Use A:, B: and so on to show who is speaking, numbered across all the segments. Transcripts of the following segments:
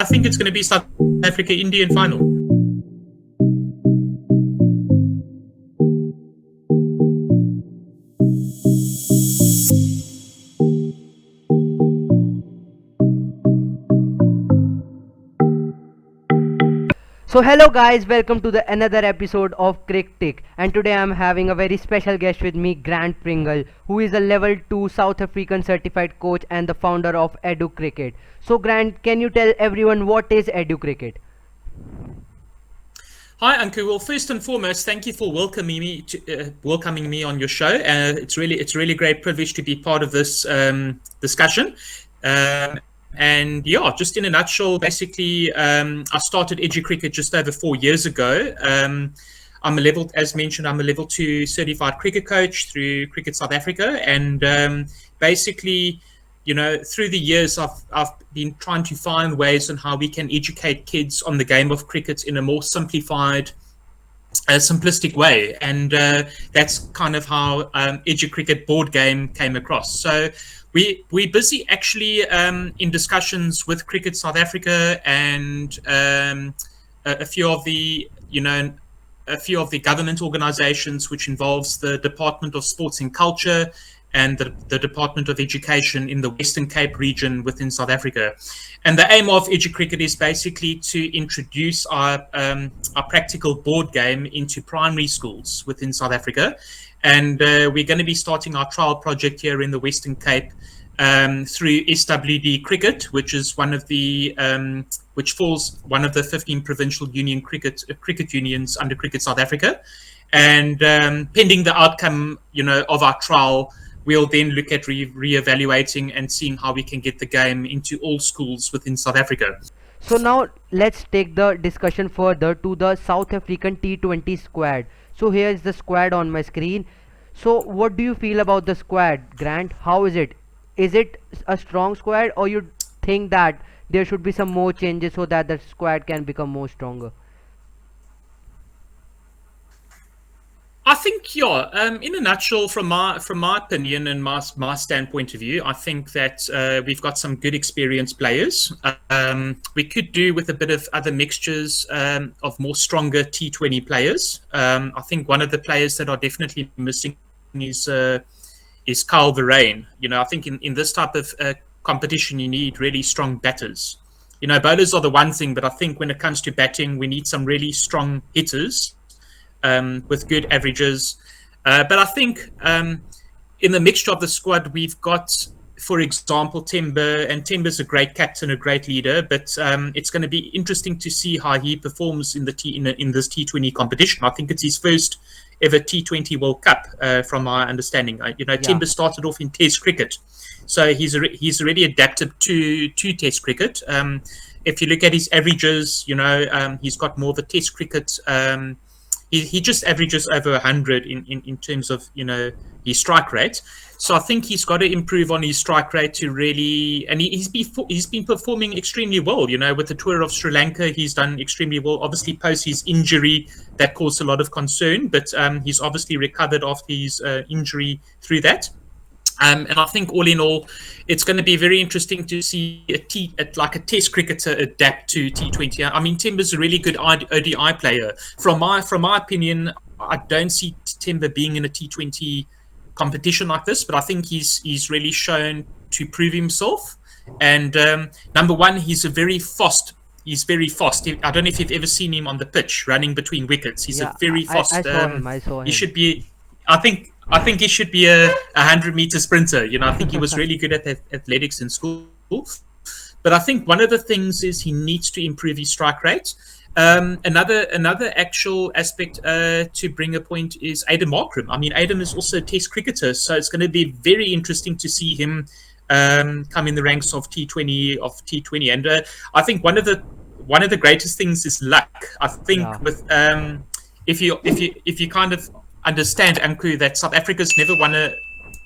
A: I think it's going to be South Africa Indian final.
B: So hello guys, welcome to the another episode of CRICTIK, and today I'm having a very special guest with me, Grant Pringle, who is a level 2 South African certified coach and the founder of EduCricket. So Grant, can you tell everyone what is EduCricket?
A: Hi, Anku. Well, first and foremost, thank you for welcoming me on your show. It's really great privilege to be part of this discussion. And yeah, just in a nutshell, basically, I started EduCricket just over 4 years ago. As mentioned, I'm a level 2 certified cricket coach through Cricket South Africa, and basically, through the years, I've been trying to find ways on how we can educate kids on the game of cricket in a more simplified, simplistic way, and that's kind of how EduCricket board game came across. So we're busy actually in discussions with Cricket South Africa and a few of the government organizations, which involves the Department of Sports and Culture and the Department of Education in the Western Cape region within South Africa. And the aim of EduCricket is basically to introduce our practical board game into primary schools within South Africa. And we're going to be starting our trial project here in the Western Cape through SWD Cricket, which is which falls one of the 15 provincial union cricket unions under Cricket South Africa. And pending the outcome, of our trial, we'll then look at re-evaluating and seeing how we can get the game into all schools within South Africa.
B: So now let's take the discussion further to the South African T20 squad. So here is the squad on my screen. So what do you feel about the squad, Grant? How is it? Is it a strong squad, or you think that there should be some more changes so that the squad can become more stronger?
A: I think, in a nutshell, from my opinion and my standpoint of view, I think that we've got some good experienced players. We could do with a bit of other mixtures of more stronger T20 players. I think one of the players that are definitely missing is Kyle Verreyn. I think in this type of competition, you need really strong batters. Bowlers are the one thing, but I think when it comes to batting, we need some really strong hitters with good averages. But I think in the mixture of the squad, we've got, for example, Temba, and Temba's a great captain, a great leader, but it's going to be interesting to see how he performs in this T20 competition. I think it's his first ever T20 World Cup, from my understanding. Temba started off in Test cricket, so he's already adapted to Test cricket. If you look at his averages, he's got more of a Test cricket. He just averages over 100 in terms of his strike rate. So I think he's got to improve on his strike rate to really, and he's been performing extremely well. With the tour of Sri Lanka, he's done extremely well. Obviously, post his injury, that caused a lot of concern, but he's obviously recovered after his injury through that. And I think all in all, it's going to be very interesting to see a Test cricketer adapt to T20. I mean, Temba's a really good ODI player. From my opinion, I don't see Temba being in a T20 competition like this, but I think he's really shown to prove himself. And number one, he's very fast. I don't know if you've ever seen him on the pitch running between wickets. He's a very fast.
B: I saw him.
A: He should be. I think he should be a 100-meter sprinter. I think he was really good at athletics in school. But I think one of the things is he needs to improve his strike rate. Another actual aspect to bring a point is Aiden Markram. I mean, Aiden is also a Test cricketer, so it's going to be very interesting to see him come in the ranks of T20. And I think one of the greatest things is luck. I think with if you kind of understand, Anku, that South Africa's never won a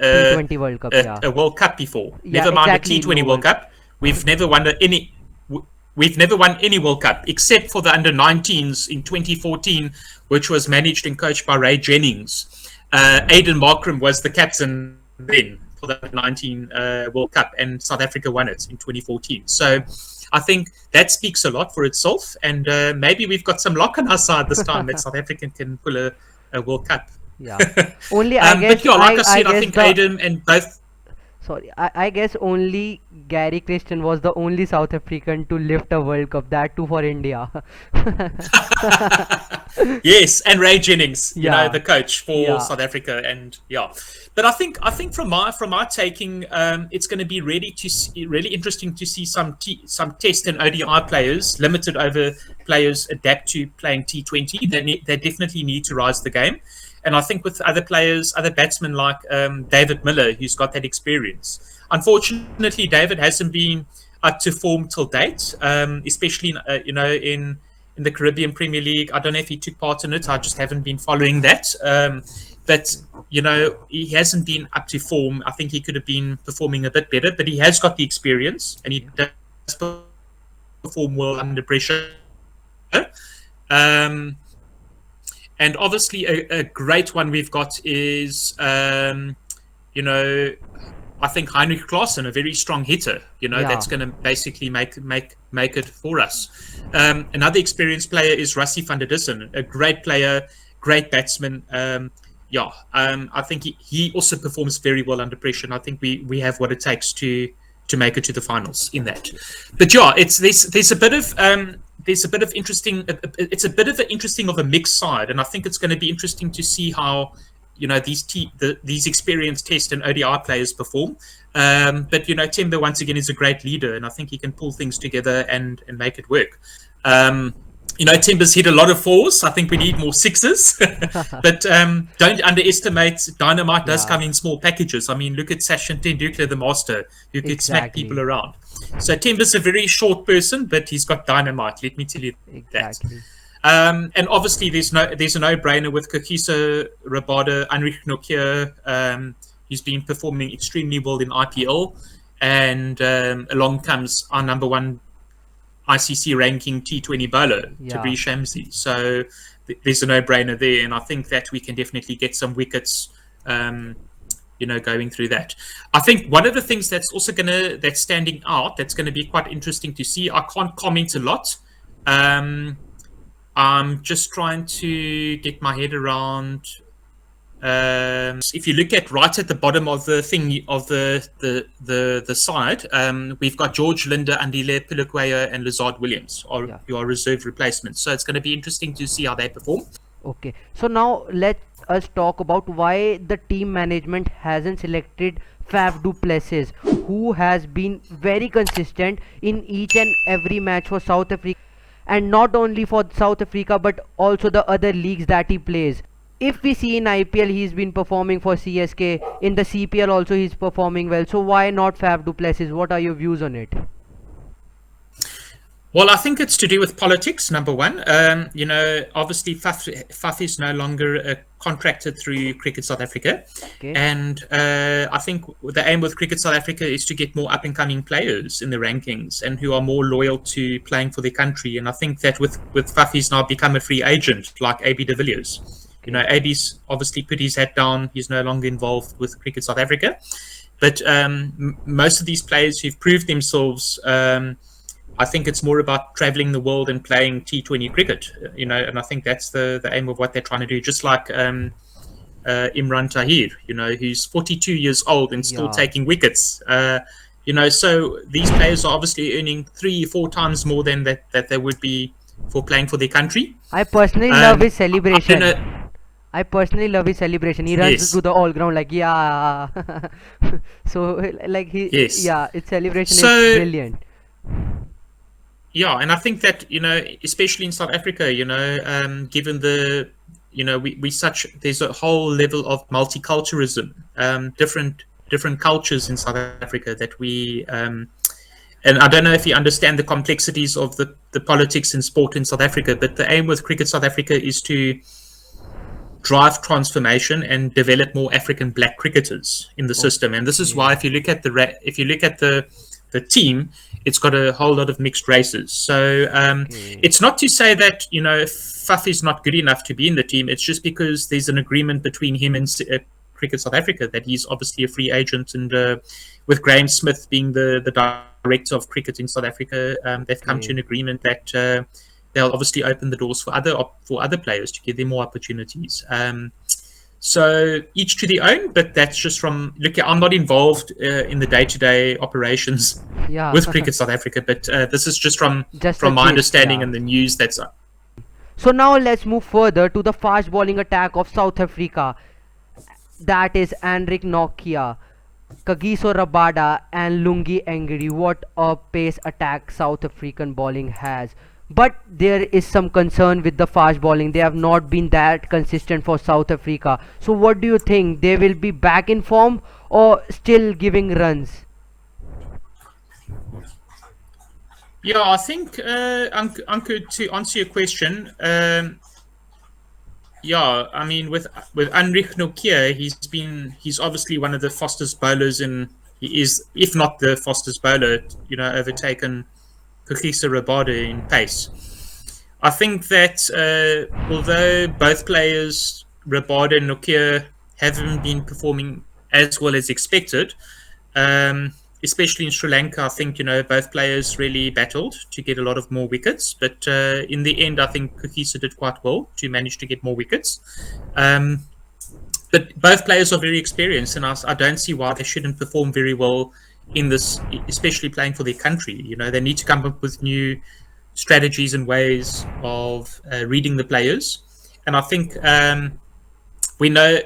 B: T20 World Cup,
A: a World Cup before.
B: Yeah,
A: never won
B: exactly,
A: a T20 World Cup. We've never won any World Cup except for the under-19s in 2014, which was managed and coached by Ray Jennings. Aiden Markram was the captain then. for the 19 World Cup, and South Africa won it in 2014. So I think that speaks a lot for itself, and maybe we've got some luck on our side this time that South Africa can pull a World Cup.
B: Yeah. Only I
A: But
B: guess
A: yeah, like I
B: I
A: said, I
B: guess
A: think
B: the
A: Adam and both.
B: sorry, I guess only Gary Christian was the only South African to lift a World Cup, that too for India.
A: Yes, and Ray Jennings,
B: Yeah,
A: the coach for
B: yeah,
A: South Africa, and yeah. But I think from my taking, it's going to be really interesting to see some test and ODI players, limited over players, adapt to playing T20. They definitely need to rise the game, and I think with other players, other batsmen like David Miller, who's got that experience. Unfortunately, David hasn't been up to form till date, especially in the Caribbean Premier League. I don't know if he took part in it. I just haven't been following that. But he hasn't been up to form. I think he could have been performing a bit better, but he has got the experience and he does perform well under pressure. Um, and obviously, a great one we've got is, I think Heinrich Klaassen, a very strong hitter,
B: yeah,
A: that's going to basically make it for us. Another experienced player is Rassie van der Dussen, a great player, great batsman. I think he also performs very well under pressure, and I think we have what it takes to make it to the finals in that. But yeah, there's a bit of interesting. It's a bit of an interesting of a mixed side, and I think it's going to be interesting to see how these experienced Test and ODI players perform. But Temba once again is a great leader, and I think he can pull things together and make it work. Timber's hit a lot of fours. I think we need more sixes. But don't underestimate, dynamite does
B: yeah,
A: come in small packages. I mean, look at Sachin Tendulkar, the master, who could smack people
B: exactly,
A: around. So Timber's a very short person, but he's got dynamite. Let me tell you that.
B: exactly.
A: And obviously, there's a no-brainer with Kagiso Rabada, Heinrich Nokia. He's been performing extremely well in IPL, and along comes our number one ICC ranking T20 bowler,
B: Yeah,
A: Tabree Shamsi. So there's a no-brainer there, and I think that we can definitely get some wickets. Going through that. I think one of the things that's also that's standing out, that's gonna be quite interesting to see. I can't comment a lot. I'm just trying to get my head around. If you look at right at the bottom of the thing of the side, we've got George Linder, Andile Pilukwaya, and Lazard Williams
B: yeah.
A: who are reserve replacements. So it's going to be interesting to see how they perform.
B: Okay, so now let us talk about why the team management hasn't selected Faf du Plessis, who has been very consistent in each and every match for South Africa, and not only for South Africa but also the other leagues that he plays. If we see in IPL, he's been performing for CSK, in the CPL also he's performing well, so why not Faf du Plessis? What are your views on it?
A: Well, I think it's to do with politics, number one. Obviously, Faf is no longer contracted through Cricket South Africa.
B: Okay,
A: And I think the aim with Cricket South Africa is to get more up-and-coming players in the rankings and who are more loyal to playing for their country. And I think that with Faf, he's now become a free agent, like AB de Villiers.
B: okay,
A: AB's obviously put his hat down. He's no longer involved with Cricket South Africa. But most of these players who've proved themselves... I think it's more about traveling the world and playing T20 cricket, and I think that's the aim of what they're trying to do. Just like Imran Tahir, who's 42 years old and still
B: yeah.
A: taking wickets. So these players are obviously earning 3-4 times more than that they would be for playing for their country.
B: I personally love his
A: I don't
B: celebration.
A: know.
B: I personally love his celebration. He runs to
A: Yes,
B: the all ground like yeah. So like
A: yes.
B: yeah, its celebration is
A: So
B: brilliant.
A: yeah, and I think that especially in South Africa, given the there's a whole level of multiculturalism, different cultures in South Africa that we and I don't know if you understand the complexities of the politics in sport in South Africa, but the aim with Cricket South Africa is to drive transformation and develop more African black cricketers in the system. And this is why
B: Okay,
A: if you look at the team, it's got a whole lot of mixed races. So
B: okay,
A: it's not to say that Faf is not good enough to be in the team. It's just because there's an agreement between him and Cricket South Africa that he's obviously a free agent, and with Graham Smith being the director of cricket in South Africa, they've come to
B: Okay.
A: an agreement that they'll obviously open the doors for other players to give them more opportunities. So each to their own, but that's just from look. I'm not involved in the day-to-day operations
B: Yeah.
A: with Cricket South Africa, but this is just
B: Just a
A: from my
B: gist,
A: understanding
B: yeah.
A: and the news that's
B: So now let's move further to the fast bowling attack of South Africa. That is Anric Nokia, Kagiso Rabada and Lungi Angry. What a pace attack South African bowling has. But there is some concern with the fast bowling. They have not been that consistent for South Africa. So what do you think? They will be back in form or still giving runs?
A: Yeah, I think Anku, to answer your question, yeah, I mean with Anrich Nokia, he's obviously one of the fastest bowlers in he is if not the fastest bowler, overtaken Kagiso Rabada in pace. I think that although both players, Rabada and Nokia, haven't been performing as well as expected, especially in Sri Lanka, I think both players really battled to get a lot of more wickets. But in the end, I think Kagiso did quite well to manage to get more wickets. Um, but both players are very experienced, and I don't see why they shouldn't perform very well in this, especially playing for their country. They need to come up with new strategies and ways of reading the players. And I think we know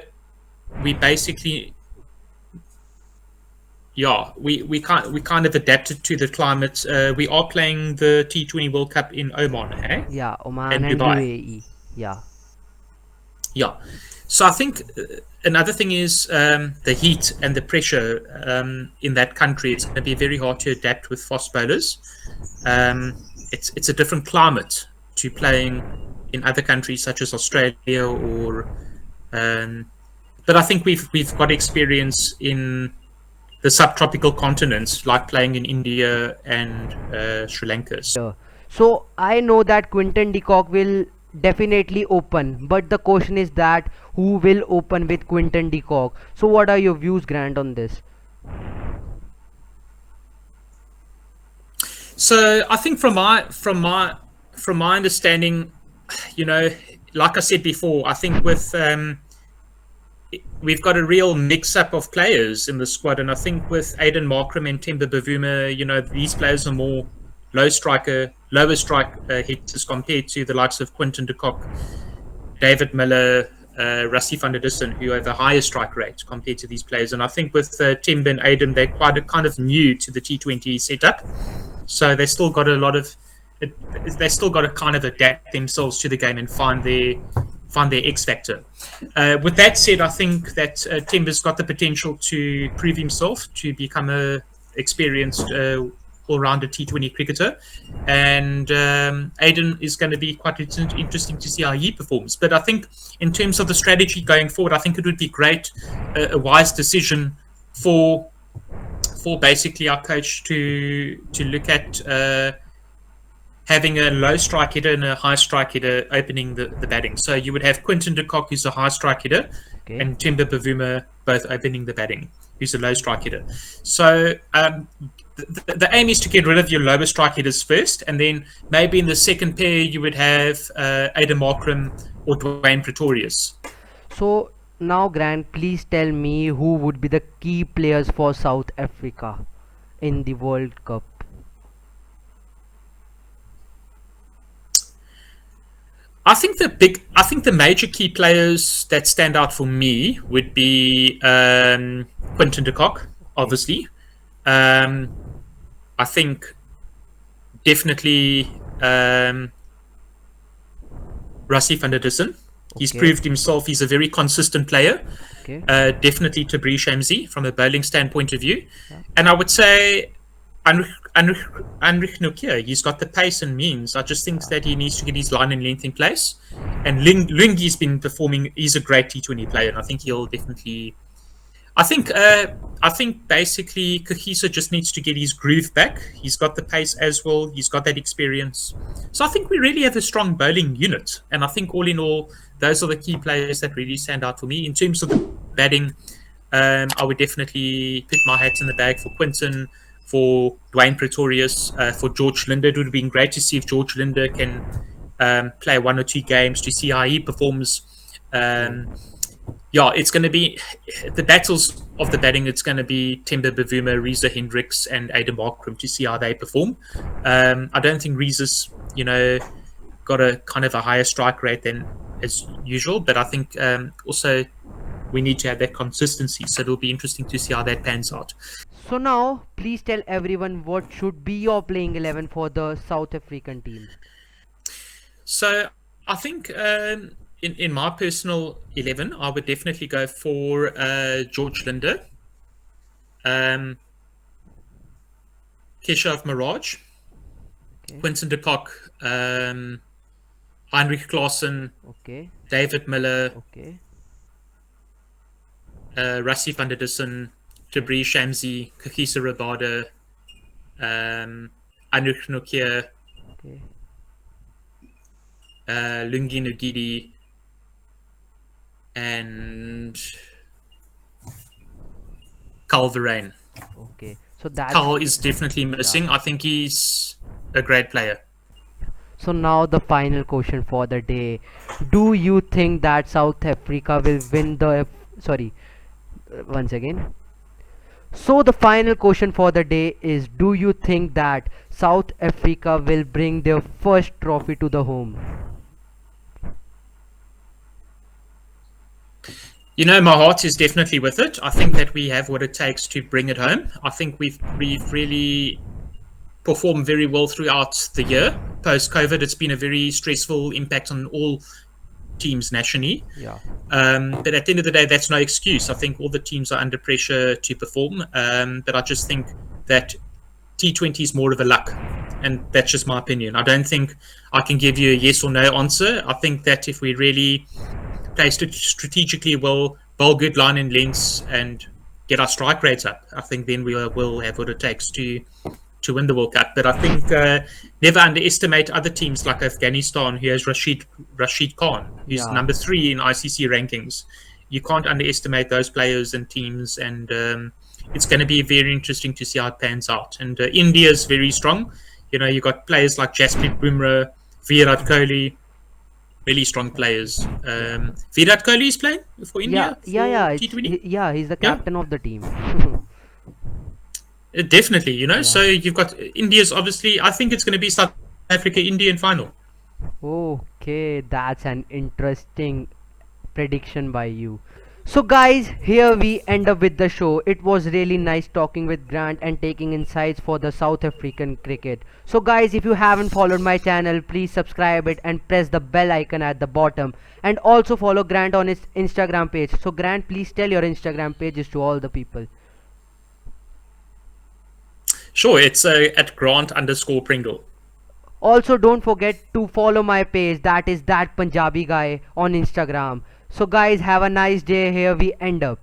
A: we basically, yeah, we kind of adapted to the climate. We are playing the T20 World Cup in Oman, eh?
B: Yeah, Oman
A: And
B: and
A: Dubai.
B: UAE. Yeah.
A: Yeah. So I think another thing is the heat and the pressure in that country. It's going to be very hard to adapt with fast bowlers. Um, it's a different climate to playing in other countries such as Australia or. But I think we've got experience in the subtropical continents, like playing in India and Sri Lanka.
B: So I know that Quinton de Kock will definitely open, but the question is that who will open with Quinton de Kock? So what are your views, Grant, on this?
A: So I think from my understanding, you know, like I said before, I think with we've got a real mix-up of players in the squad, and I think with Aiden Markram and Temba Bavuma, these players are more lower strike hitters compared to the likes of Quinton de Kock, David Miller, Rassie van der Dussen, who have a higher strike rate compared to these players. And I think with Temba and Aiden, they're quite kind of new to the T20 setup, so they still got to kind of adapt themselves to the game and find their X factor. With that said, I think that Timber's got the potential to prove himself to become a experienced all-rounder T20 cricketer, and Aiden is going to be quite interesting to see how he performs. But I think in terms of the strategy going forward, I think it would be great, a wise decision for basically our coach to look at having a low strike hitter and a high strike hitter opening the batting. So you would have Quinton de Kock, who's a high strike hitter,
B: Okay.
A: and Timber Bavuma both opening the batting, who's a low strike hitter. So the aim is to get rid of your lower strike hitters first, and then maybe in the second pair you would have Ada Markram or Dwayne Pretorius.
B: So now, Grant, please tell me who would be the key players for South Africa in the World Cup.
A: I think the major key players that stand out for me would be Quinton de Kock,
B: Okay.
A: obviously. I think definitely Rassie van der Dussen. He's
B: Okay.
A: proved himself. He's a very consistent player.
B: Okay.
A: Definitely Tabri Shamsi from a bowling standpoint of view.
B: Yeah.
A: And I would say Anrich Nokia, he's got the pace and means. I just think that he needs to get his line and length in place. And Lungi's been performing. He's a great T20 player, and I think he'll definitely. I think basically Kagiso just needs to get his groove back. He's got the pace as well. He's got that experience. So I think we really have a strong bowling unit. And I think all in all, those are the key players that really stand out for me in terms of the batting, I would definitely put my hat in the bag for Quinton, for Dwayne Pretorius, for George Linder. It would have been great to see if George Linder can play one or two games to see how he performs.
B: Okay.
A: Yeah, it's going to be the battles of the batting. It's going to be Temba Bavuma, Reza Hendricks, and Aidan Markram to see how they perform. I don't think Reza's, got a kind of a higher strike rate than as usual, but I think also we need to have that consistency. So it'll be interesting to see how that pans out.
B: So now, please tell everyone what should be your playing 11 for the South African team.
A: So I think in my personal 11, I would definitely go for George Linder, um, Keshav Mirage,
B: Okay.
A: Quinton de Kock, Heinrich Klaassen,
B: Okay.
A: David Miller,
B: Okay.
A: Rassie van der Dussen,
B: Okay.
A: Debris Shamsi, Kakisa Rabada, Heinrich Nokia,
B: Okay.
A: Lungi Nugidi, and Carl Verheyen.
B: Okay. So that's
A: Carl is definitely
B: yeah.
A: missing. I think he's a great player.
B: So now the final question for the day. Do you think that South Africa will win the sorry, once again. So the final question for the day is, do you think that South Africa will bring their first trophy to the home?
A: My heart is definitely with it. I think that we have what it takes to bring it home. I think we've really performed very well throughout the year. Post COVID, it's been a very stressful impact on all teams nationally.
B: Yeah.
A: But at the end of the day, that's no excuse. I think all the teams are under pressure to perform. But I just think that T20 is more of a luck. And that's just my opinion. I don't think I can give you a yes or no answer. I think that if we really play strategically well, bowl good line and lengths, and get our strike rates up, I think then we will have what it takes to win the World Cup. But I think never underestimate other teams like Afghanistan, who has Rashid Khan, who's
B: Yeah.
A: number 3 in ICC rankings. You can't underestimate those players and teams, and it's going to be very interesting to see how it pans out. And India is very strong. You've got players like Jasprit Bumrah, Virat Kohli, really strong players.
B: Yeah.
A: Virat Kohli is playing for
B: Yeah.
A: India
B: Yeah. Yeah.
A: for
B: It's
A: T20.
B: yeah. He's the
A: Yeah,
B: captain of the team.
A: definitely.
B: Yeah.
A: So you've got India's obviously. I think it's going to be South Africa Indian final.
B: Okay, that's an interesting prediction by you. So guys, here we end up with the show. It was really nice talking with Grant and taking insights for the South African cricket. So guys, if you haven't followed my channel, please subscribe it and press the bell icon at the bottom. And also follow Grant on his Instagram page. So Grant, please tell your Instagram pages to all the people.
A: Sure, it's at Grant_Pringle.
B: Also don't forget to follow my page, that is that Punjabi guy on Instagram. So guys, have a nice day. Here we end up.